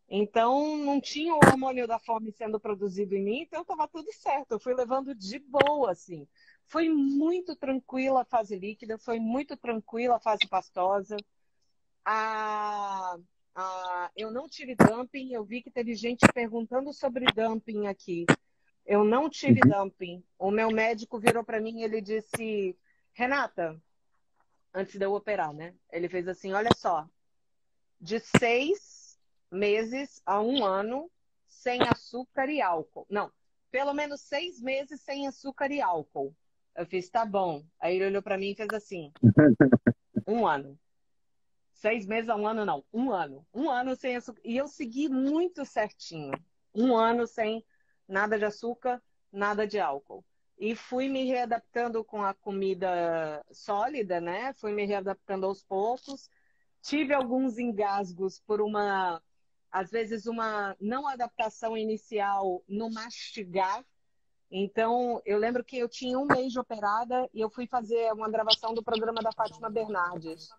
Então, não tinha o hormônio da fome sendo produzido em mim, então estava tudo certo. Eu fui levando de boa, assim. Foi muito tranquila a fase líquida, foi muito tranquila a fase pastosa. A, eu não tive dumping, eu vi que teve gente perguntando sobre dumping aqui. Eu não tive dumping. O meu médico virou para mim e ele disse, Renata, antes de eu operar, né? Ele fez assim, olha só, de 6 meses a 1 ano sem açúcar e álcool. Não, pelo menos 6 meses sem açúcar e álcool. Eu fiz, tá bom. Aí ele olhou para mim e fez assim, 1 ano. 6 meses a 1 ano, não. 1 ano. 1 ano sem açúcar. E eu segui muito certinho. 1 ano sem nada de açúcar, nada de álcool. E fui me readaptando com a comida sólida, né? Fui me readaptando aos poucos. Tive alguns engasgos por às vezes, uma não adaptação inicial no mastigar. Então, eu lembro que eu tinha 1 mês de operada e eu fui fazer uma gravação do programa da Fátima Bernardes.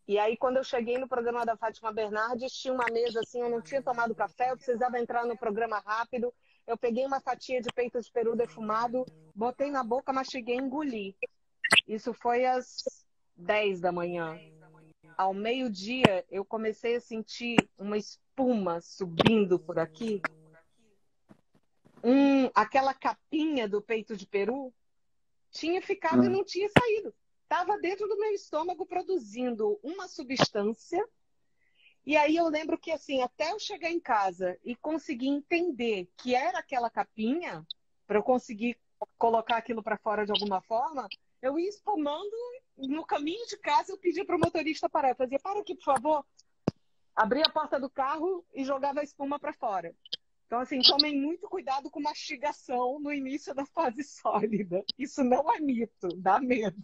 E aí, quando eu cheguei no programa da Fátima Bernardes, tinha uma mesa assim, eu não tinha tomado café, eu precisava entrar no programa rápido. Eu peguei uma fatia de peito de peru defumado, botei na boca, mastiguei e engoli. Isso foi às 10 da manhã. Ao meio-dia, eu comecei a sentir uma espuma subindo por aqui. Aquela capinha do peito de peru tinha ficado e não tinha saído. Estava dentro do meu estômago produzindo uma substância. E aí eu lembro que, assim, até eu chegar em casa e conseguir entender que era aquela capinha, para eu conseguir colocar aquilo para fora de alguma forma, eu ia espumando. No caminho de casa, eu pedia para o motorista parar. Eu fazia, para aqui, por favor. Abria a porta do carro e jogava a espuma para fora. Então, assim, tomem muito cuidado com mastigação no início da fase sólida. Isso não é mito, dá medo.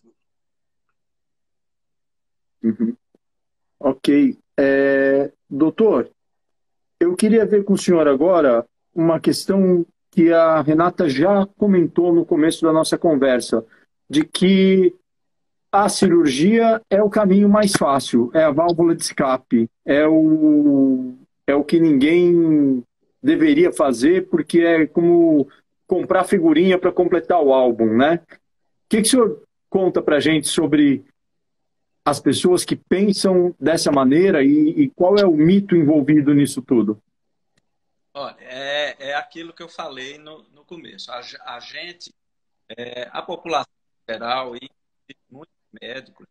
Uhum. Ok. Doutor, eu queria ver com o senhor agora uma questão que a Renata já comentou no começo da nossa conversa, de que a cirurgia é o caminho mais fácil, é a válvula de escape, é o que ninguém deveria fazer, porque é como comprar figurinha para completar o álbum, né? O que o senhor conta para a gente sobre as pessoas que pensam dessa maneira e qual é o mito envolvido nisso tudo? Olha, é aquilo que eu falei no começo. A população geral e muitos médicos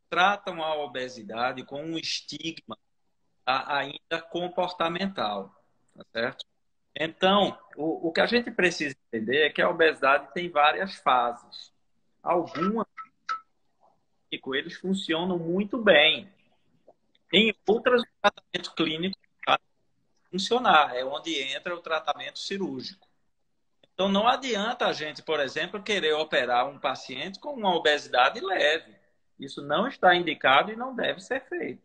tratam a obesidade com um estigma ainda comportamental, tá certo? Então, o que a gente precisa entender é que a obesidade tem várias fases. Algumas, eles funcionam muito bem. Em outras, o tratamento clínico vai funcionar, é onde entra o tratamento cirúrgico. Então, não adianta a gente, por exemplo, querer operar um paciente com uma obesidade leve. Isso não está indicado e não deve ser feito.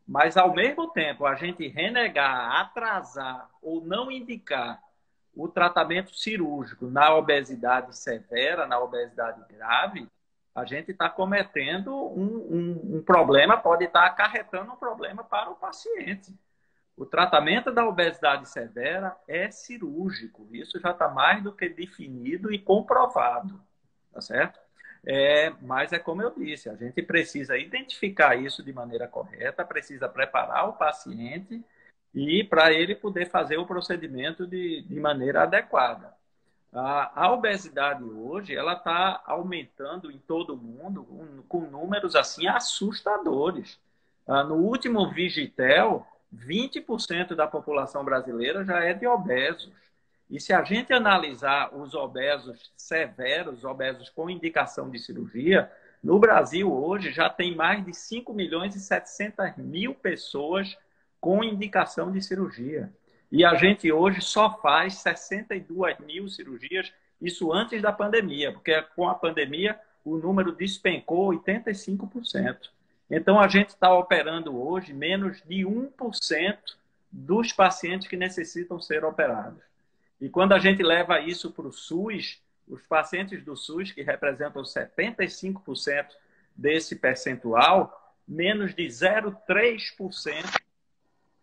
Mas, ao mesmo tempo, a gente renegar, atrasar ou não indicar o tratamento cirúrgico na obesidade severa, na obesidade grave, a gente está cometendo um problema, pode estar acarretando um problema para o paciente. O tratamento da obesidade severa é cirúrgico. Isso já está mais do que definido e comprovado, tá certo? Mas é como eu disse, a gente precisa identificar isso de maneira correta, precisa preparar o paciente e para ele poder fazer o procedimento de maneira adequada. A obesidade hoje ela está aumentando em todo o mundo com números assim assustadores. No último Vigitel, 20% da população brasileira já é de obesos. E se a gente analisar os obesos severos, obesos com indicação de cirurgia, no Brasil hoje já tem mais de 5.700.000 pessoas com indicação de cirurgia. E a gente hoje só faz 62.000 cirurgias, isso antes da pandemia, porque com a pandemia o número despencou 85%. Então a gente está operando hoje menos de 1% dos pacientes que necessitam ser operados. E quando a gente leva isso para o SUS, os pacientes do SUS, que representam 75% desse percentual, menos de 0,3%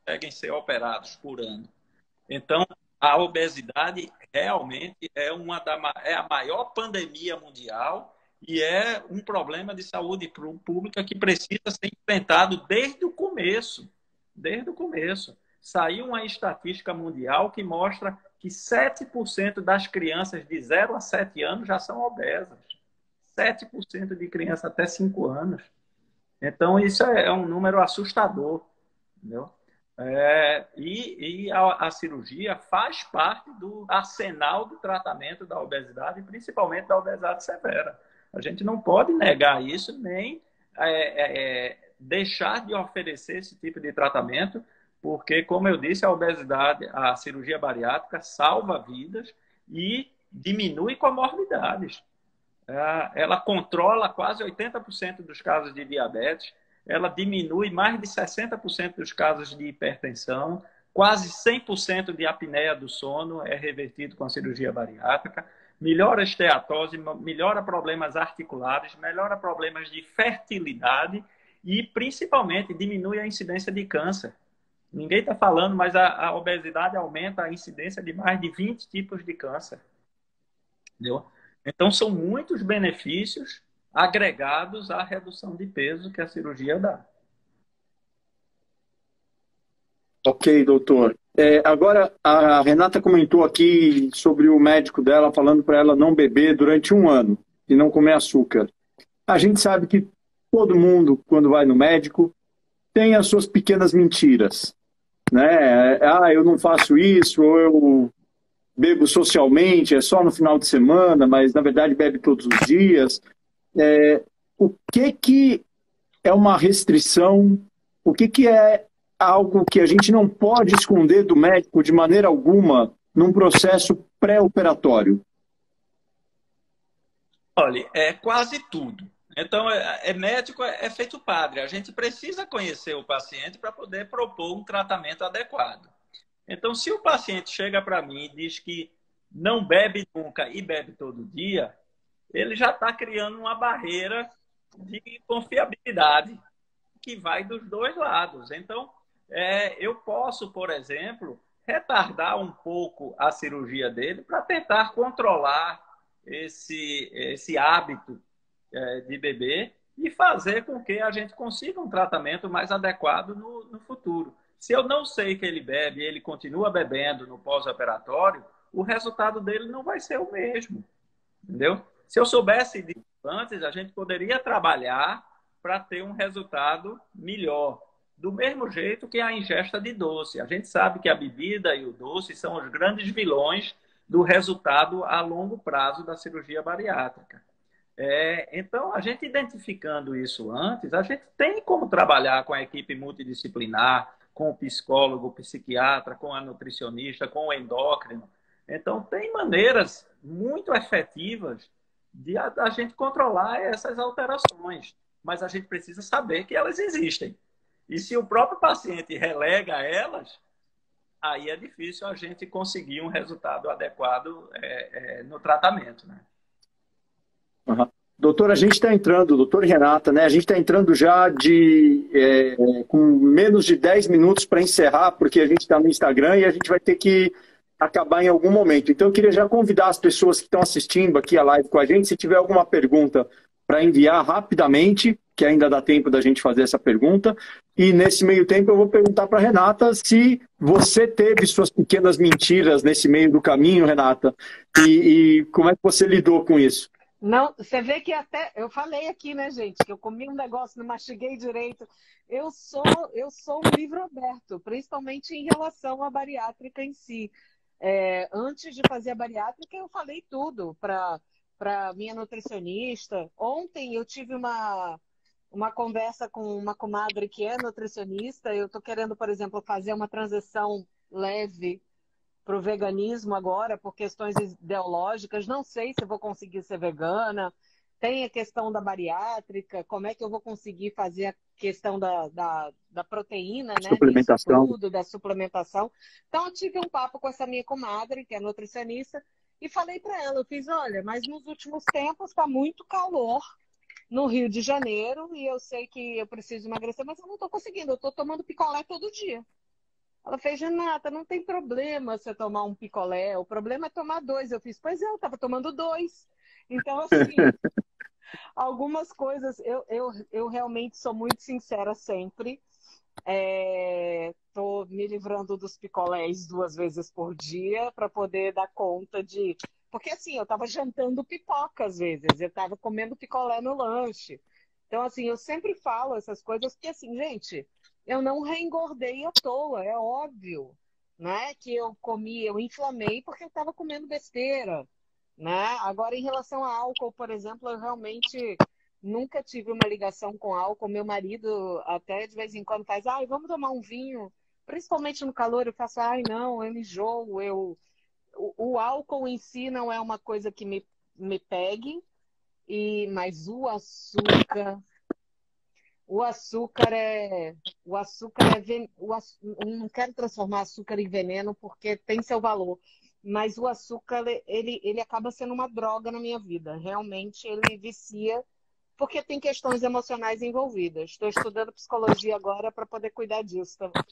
conseguem ser operados por ano. Então, a obesidade realmente é a maior pandemia mundial e é um problema de saúde pública que precisa ser enfrentado desde o começo. Desde o começo. Saiu uma estatística mundial que mostra que 7% das crianças de 0 a 7 anos já são obesas. 7% de crianças até 5 anos. Então, isso é um número assustador. Entendeu? A cirurgia faz parte do arsenal do tratamento da obesidade, principalmente da obesidade severa. A gente não pode negar isso, nem deixar de oferecer esse tipo de tratamento, porque, como eu disse, a obesidade, a cirurgia bariátrica salva vidas e diminui comorbidades. Ela controla quase 80% dos casos de diabetes, ela diminui mais de 60% dos casos de hipertensão, quase 100% de apneia do sono é revertido com a cirurgia bariátrica, melhora a esteatose, melhora problemas articulares, melhora problemas de fertilidade e, principalmente, diminui a incidência de câncer. Ninguém está falando, mas a obesidade aumenta a incidência de mais de 20 tipos de câncer. Entendeu? Então, são muitos benefícios agregados à redução de peso que a cirurgia dá. Ok, doutor. Agora, a Renata comentou aqui sobre o médico dela falando para ela não beber durante 1 ano e não comer açúcar. A gente sabe que todo mundo, quando vai no médico, tem as suas pequenas mentiras. Né? Eu não faço isso, ou eu bebo socialmente, é só no final de semana, mas na verdade bebe todos os dias. O que é uma restrição? O que é algo que a gente não pode esconder do médico de maneira alguma num processo pré-operatório? Olha, é quase tudo. Então, médico é feito padre. A gente precisa conhecer o paciente para poder propor um tratamento adequado. Então, se o paciente chega para mim e diz que não bebe nunca e bebe todo dia, ele já está criando uma barreira de confiabilidade que vai dos dois lados. Então, eu posso, por exemplo, retardar um pouco a cirurgia dele para tentar controlar esse hábito de beber e fazer com que a gente consiga um tratamento mais adequado no futuro. Se eu não sei que ele bebe e ele continua bebendo no pós-operatório, o resultado dele não vai ser o mesmo. Entendeu? Se eu soubesse disso antes, a gente poderia trabalhar para ter um resultado melhor. Do mesmo jeito que a ingesta de doce. A gente sabe que a bebida e o doce são os grandes vilões do resultado a longo prazo da cirurgia bariátrica. Então, a gente identificando isso antes, a gente tem como trabalhar com a equipe multidisciplinar, com o psicólogo, o psiquiatra, com a nutricionista, com o endócrino. Então, tem maneiras muito efetivas de a gente controlar essas alterações, mas a gente precisa saber que elas existem. E se o próprio paciente relega elas, aí é difícil a gente conseguir um resultado adequado no tratamento, né? Uhum. Doutor, a gente está entrando, doutor Renata, né? A gente está entrando já com menos de 10 minutos para encerrar, porque a gente está no Instagram e a gente vai ter que acabar em algum momento. Então, eu queria já convidar as pessoas que estão assistindo aqui a live com a gente, se tiver alguma pergunta para enviar rapidamente, que ainda dá tempo da gente fazer essa pergunta. E nesse meio tempo eu vou perguntar para a Renata se você teve suas pequenas mentiras nesse meio do caminho, Renata, e como é que você lidou com isso? Não, você vê que até eu falei aqui, né, gente, que eu comi um negócio, não mastiguei direito. Eu sou um livro aberto, principalmente em relação à bariátrica em si. Antes de fazer a bariátrica, eu falei tudo para minha nutricionista. Ontem eu tive uma conversa com uma comadre que é nutricionista. Eu estou querendo, por exemplo, fazer uma transição leve para o veganismo agora, por questões ideológicas. Não sei se vou conseguir ser vegana. Tem a questão da bariátrica, como é que eu vou conseguir fazer a questão da proteína, né? Nisso Suplementação. tudo, da suplementação. Então, eu tive um papo com essa minha comadre, que é nutricionista, e falei para ela, eu fiz, olha, mas nos últimos tempos está muito calor no Rio de Janeiro, e eu sei que eu preciso emagrecer, mas eu não estou conseguindo, eu estou tomando picolé todo dia. Ela fez, Renata, não tem problema você tomar um picolé, o problema é tomar dois. Eu fiz, pois é, eu estava tomando dois. Então, assim, algumas coisas, eu realmente sou muito sincera sempre. Estou me livrando dos picolés 2 vezes por dia para poder dar conta de... Porque, assim, eu estava jantando pipoca às vezes, eu estava comendo picolé no lanche. Então, assim, eu sempre falo essas coisas porque, assim, gente, eu não reengordei à toa, é óbvio, né? Que eu comi, eu inflamei porque eu estava comendo besteira, né? Agora, em relação a álcool, por exemplo, eu realmente nunca tive uma ligação com álcool. Meu marido até de vez em quando faz, ai, vamos tomar um vinho, principalmente no calor, eu faço, ai, não, eu enjoo, o álcool em si não é uma coisa que me pegue, mas o açúcar é. O açúcar é. Não quero transformar açúcar em veneno porque tem seu valor. Mas o açúcar, ele acaba sendo uma droga na minha vida. Realmente, ele vicia, porque tem questões emocionais envolvidas. Estou estudando psicologia agora para poder cuidar disso também.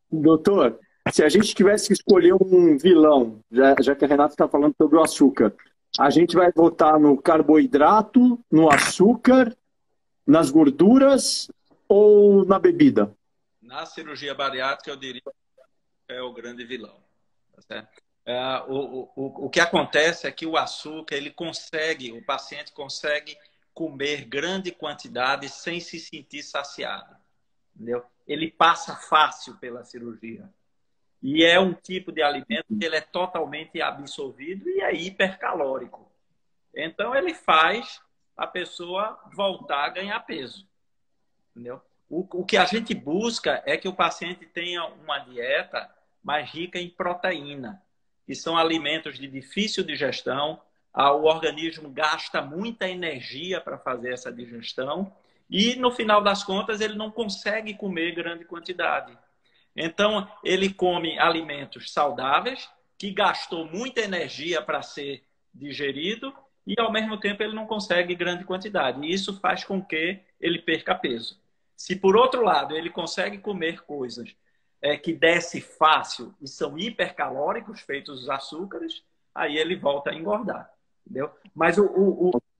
Doutor, se a gente tivesse que escolher um vilão, já que a Renata está falando sobre o açúcar, a gente vai votar no carboidrato, no açúcar, nas gorduras ou na bebida? Na cirurgia bariátrica, eu diria que é o grande vilão. Tá certo? O que acontece é que o açúcar, o paciente consegue comer grande quantidade sem se sentir saciado. Entendeu? Ele passa fácil pela cirurgia. E é um tipo de alimento que ele é totalmente absorvido e é hipercalórico. Então, ele faz a pessoa voltar a ganhar peso. Entendeu? O que a gente busca é que o paciente tenha uma dieta mais rica em proteína, que são alimentos de difícil digestão. O organismo gasta muita energia para fazer essa digestão e, no final das contas, ele não consegue comer grande quantidade. Então, ele come alimentos saudáveis, que gastou muita energia para ser digerido e, ao mesmo tempo, ele não consegue grande quantidade. E isso faz com que ele perca peso. Se, por outro lado, ele consegue comer coisas que desce fácil e são hipercalóricos, feitos os açúcares, aí ele volta a engordar. Entendeu? Mas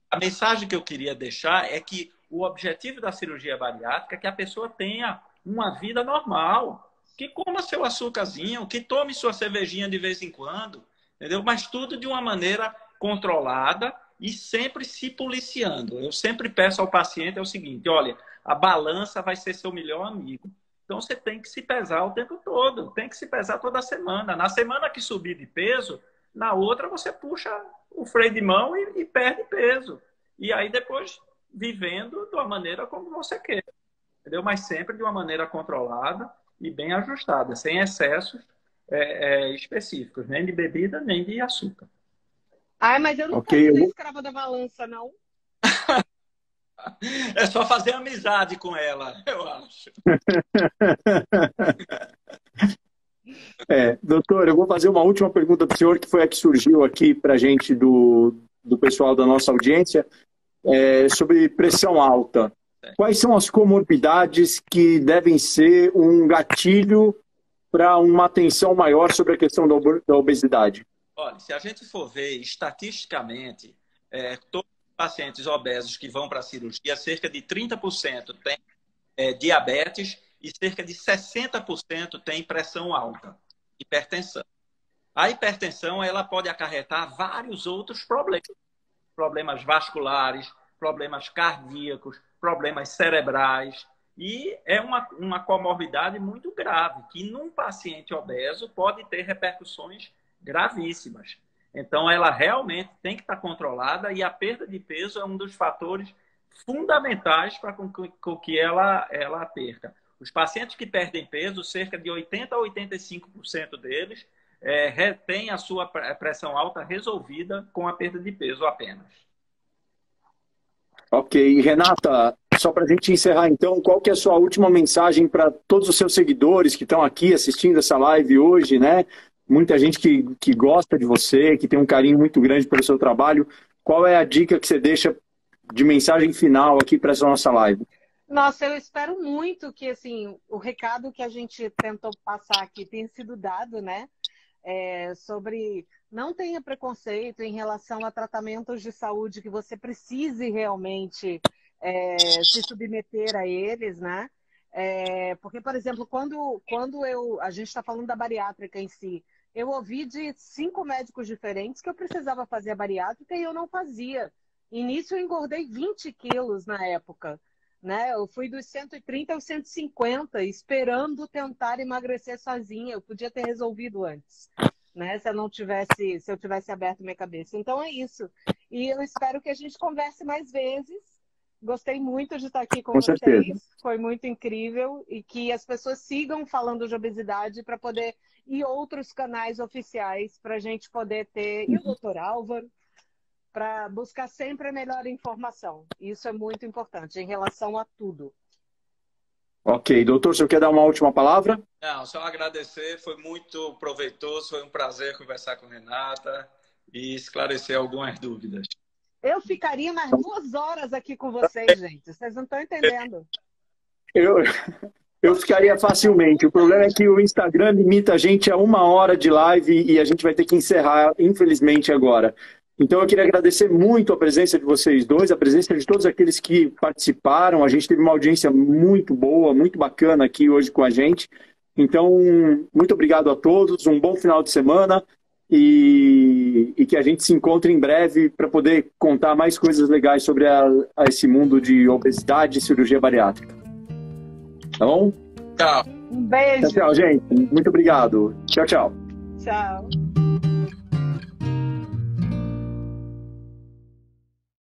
a mensagem que eu queria deixar é que o objetivo da cirurgia bariátrica é que a pessoa tenha uma vida normal, que coma seu açúcarzinho, que tome sua cervejinha de vez em quando, entendeu? Mas tudo de uma maneira controlada e sempre se policiando. Eu sempre peço ao paciente o seguinte, olha, a balança vai ser seu melhor amigo. Então, você tem que se pesar o tempo todo, tem que se pesar toda semana. Na semana que subir de peso, na outra você puxa o freio de mão e perde peso. E aí, depois, vivendo de uma maneira como você quer. Entendeu? Mas sempre de uma maneira controlada e bem ajustada, sem excessos específicos, nem de bebida, nem de açúcar. Ai, mas eu não quero ser escrava da balança, não. É só fazer amizade com ela, eu acho. Doutor, eu vou fazer uma última pergunta para o senhor, que foi a que surgiu aqui para a gente do pessoal da nossa audiência, sobre pressão alta. Quais são as comorbidades que devem ser um gatilho para uma atenção maior sobre a questão da obesidade? Olha, se a gente for ver estatisticamente, todos os pacientes obesos que vão para a cirurgia, cerca de 30% têm diabetes e cerca de 60% têm pressão alta, hipertensão. A hipertensão ela pode acarretar vários outros problemas. Problemas vasculares, problemas cardíacos, problemas cerebrais. E é uma comorbidade muito grave, que num paciente obeso pode ter repercussões gravíssimas. Então, ela realmente tem que estar controlada e a perda de peso é um dos fatores fundamentais para que ela perca. Os pacientes que perdem peso, cerca de 80% a 85% deles têm a sua pressão alta resolvida com a perda de peso apenas. Ok. Renata, só para a gente encerrar então, qual que é a sua última mensagem para todos os seus seguidores que estão aqui assistindo essa live hoje, né? Muita gente que gosta de você, que tem um carinho muito grande pelo seu trabalho. Qual é a dica que você deixa de mensagem final aqui para essa nossa live? Nossa, eu espero muito que assim, o recado que a gente tentou passar aqui tenha sido dado, né? Sobre não tenha preconceito em relação a tratamentos de saúde que você precise realmente se submeter a eles, né? Porque, por exemplo, quando a gente está falando da bariátrica em si, eu ouvi de 5 médicos diferentes que eu precisava fazer a bariátrica e eu não fazia. Início eu engordei 20 quilos na época, né? Eu fui dos 130 aos 150, esperando tentar emagrecer sozinha. Eu podia ter resolvido antes, né? Se eu tivesse aberto minha cabeça. Então é isso. E eu espero que a gente converse mais vezes. Gostei muito de estar aqui com vocês. Certeza. Foi muito incrível. E que as pessoas sigam falando de obesidade para poder... E outros canais oficiais para a gente poder ter... E o Dr. Álvaro, para buscar sempre a melhor informação. Isso é muito importante em relação a tudo. Ok. Doutor, o senhor quer dar uma última palavra? Não, só agradecer. Foi muito proveitoso. Foi um prazer conversar com a Renata e esclarecer algumas dúvidas. Eu ficaria mais 2 horas aqui com vocês, gente. Vocês não estão entendendo. Eu ficaria facilmente. O problema é que o Instagram limita a gente a 1 hora de live e a gente vai ter que encerrar, infelizmente, agora. Então, eu queria agradecer muito a presença de vocês dois, a presença de todos aqueles que participaram. A gente teve uma audiência muito boa, muito bacana aqui hoje com a gente. Então, muito obrigado a todos, um bom final de semana e que a gente se encontre em breve para poder contar mais coisas legais sobre esse mundo de obesidade e cirurgia bariátrica. Tá bom? Tchau. Um beijo. Tchau, gente. Muito obrigado. Tchau, tchau. Tchau.